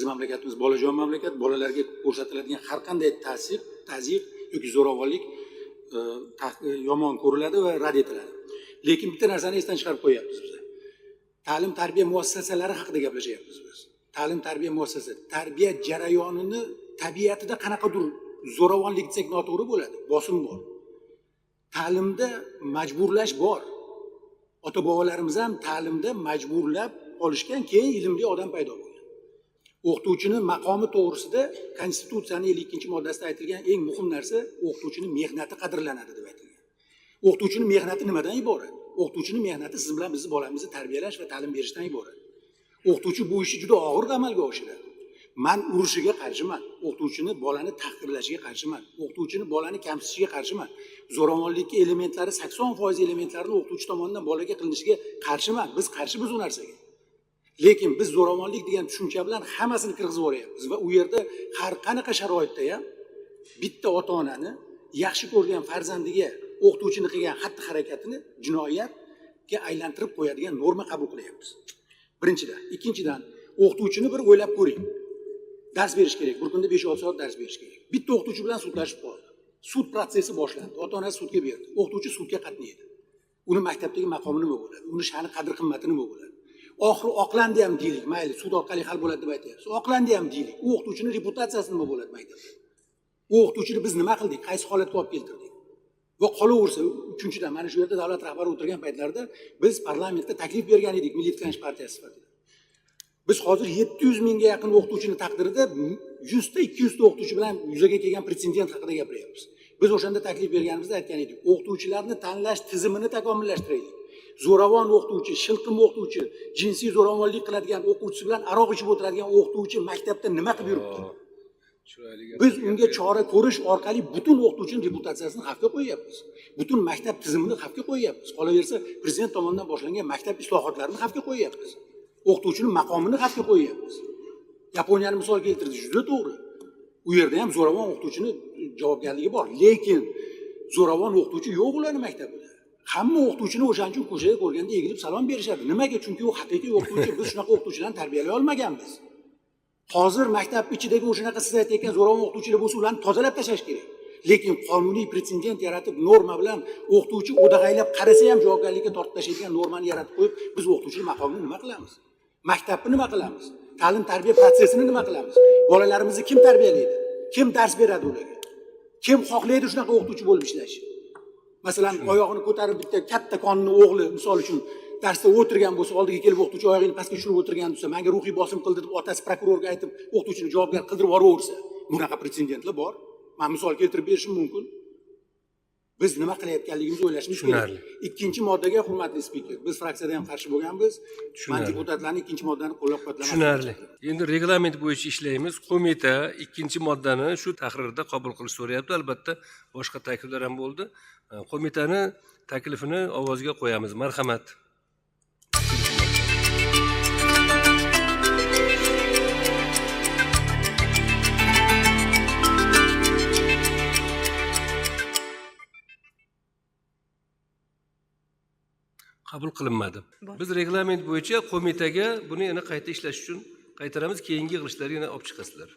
Bizni mamlakatimiz bolajon mamlakat, bolalarga ko'rsatiladigan har qanday ta'zir yoki zo'ravonlik yomon ko'riladi va rad etiladi. Lekin bitta narsani esdan chiqarib qo'yapmiz biz. Ta'lim tarbiya muassasalari haqida gaplashyapmiz biz. Ta'lim tarbiya muassasasi, tarbiya jarayonini tabiatida qanaqadir zo'ravonlik desak noto'g'ri bo'ladi, bosim bor. Ta'limda majburlash bor. Ota-bobolarimiz ham ta'limda majburlab olishgan, keyin ilmli odam paydo bo'lgan. O'qituvchining maqomi to'g'risida Konstitutsiyaning 52-moddasida aytilgan eng muhim narsa o'qituvchining mehnati qadrlanadi deb aytilgan. O'qituvchining mehnati nimadan iborat? O'qituvchining mehnati siz bilan bizni bolamizni tarbiyalash va ta'lim berishdan iborat. O'qituvchi bu ishni juda og'ir amalga oshiradi. Men urushiga qarshiman, o'qituvchini bolani tahqirlashiga qarshiman, o'qituvchini bolani kamsitishiga qarshiman. Zo'ravonlikning elementlari 80% elementlarini o'qituvchi tomonidan bolaga qilinishiga qarshiman. Biz qarshimiz u narsaga. Lekin biz zo'ravonlik degan tushuncha bilan hammasini kirgizib yuboryapmiz va u yerda har qanaqa sharoitda ham bitta ota-onani yaxshi ko'rgan farzandiga o'qituvchini qilgan xatti-harakatini jinoyatga aylantirib qo'yadigan norma qabul qilyapmiz. Birinchidan, ikkinchidan, o'qituvchini bir o'ylab ko'ring. Dars berish kerak. Bir kunda 5-6 soat dars berish kerak. Bitta o'qituvchi bilan sudlashib qoldi. Sud protsessi boshlandi. Ota-onasi sudga berdi. O'qituvchi sudga qatnaydi. Uni maktabdagi maqomi nima bo'ladi? Uni sha'ni qadr-qimmati nima bo'ladi? Oxiri oqlandi ham deylik, mayli, sud orqali hal bo'ladi deb aytyapsiz. Oqlandi ham deylik. U o'qituvchining reputatsiyasi nima bo'ladi maktabda? U o'qituvchini biz nima qildik? Qaysi holatga olib keltirdik? Va qolaversa, uchinchidan, mana shu yerda davlat rahbari o'tirgan paytlarda biz parlamentda taklif bergan edik Milliy tiklanish partiyasi sifatida. Biz hozir 700 mingga yaqin o'qituvchini taqdirida 100 ta 200 ta o'qituvchi bilan yuzaga kelgan pretsedent haqida gapiryapmiz. Biz o'shanda taklif berganimizda aytgan edik, o'qituvchilarni tanlash tizimini takomillashtiraylik. Zo'ravon o'qituvchi, shilqim o'qituvchi, jinsiy zo'ravonlik qiladigan o'quvchisi bilan aroq ichib o'tiradigan o'qituvchi maktabda nima qilib yuribdi? Biz unga chora ko'rish orqali butun o'qituvchining reputatsiyasini xavfga qo'yyapmiz. Butun maktab tizimini xavfga qo'yyapmiz. Qolaversa, prezident tomonidan boshlangan maktab islohotlarini xavfga qo'yyapmiz. O'qituvchining maqomini xavfga qo'yyapmiz. Yaponiyani misol keltirdik, juda to'g'ri. U yerda ham zo'ravon o'qituvchining javobgarligi bor, lekin zo'ravon o'qituvchi yo'q ularning maktabida. Hamma o'qituvchini o'shancha ko'chaga ko'rganda egilib salom berishadi. Nimaga? Chunki u haqiqiy o'qituvchi. Biz shunaqa o'qituvchilarni tarbiyalay olmaganmiz. Hozir maktab ichidagi o'shanaqa siz aytayotgan zo'ravon o'qituvchilar bo'lsa, ularni tozalab tashlash kerak. Lekin qonuniy pretsedent yaratib, norma bilan o'qituvchi o'dag'aylab qarasa ham javobgarlikka tortib tashlaydigan normani yaratib qo'yib, biz o'qituvchining maqomini nima qilamiz? Maktabni nima qilamiz? Ta'lim tarbiya protsessini nima qilamiz? Bolalarimizni kim tarbiyalaydi? Kim dars beradi ularga? Kim xohlaydi shunaqa o'qituvchi bo'lib ishlashni? Masalan, oyog'ini ko'tarib bitta katta qonni o'g'li, misol uchun, darsda o'tirgan bo'lsa, oldiga kelib o'qituvchi oyog'ini pastga tushirib o'tirgan bo'lsa, menga ruhiy bosim qildi deb otasi prokurorga aytib, o'qituvchini javobgar qildirib yuboraversa, bunaqa pretsedentlar bor. Men misol keltirib berishim mumkin. Biz nima qilayotganligimizni o'ylashimiz kerak. Ikkinchi moddaga, hurmatli spiker, biz fraksiyada ham qarshi bo'lganmiz. Men deputatlarning ikkinchi moddani qo'llab-quvvatlamoqchi. Tushunarli. Endi reglament bo'yicha ishlaymiz. Qo'mita ikkinchi moddani shu tahrirda qabul qilish so'rayapti. Albatta, boshqa takliflar ham bo'ldi. Qo'mitani taklifini ovozga qo'yamiz. Marhamat. Qabul qilinmadi. Biz reglament bo'yicha qo'mitaga buni yana qayta ishlash uchun qaytaramiz, keyingi yig'ilishlarga yana olib chiqasizlar.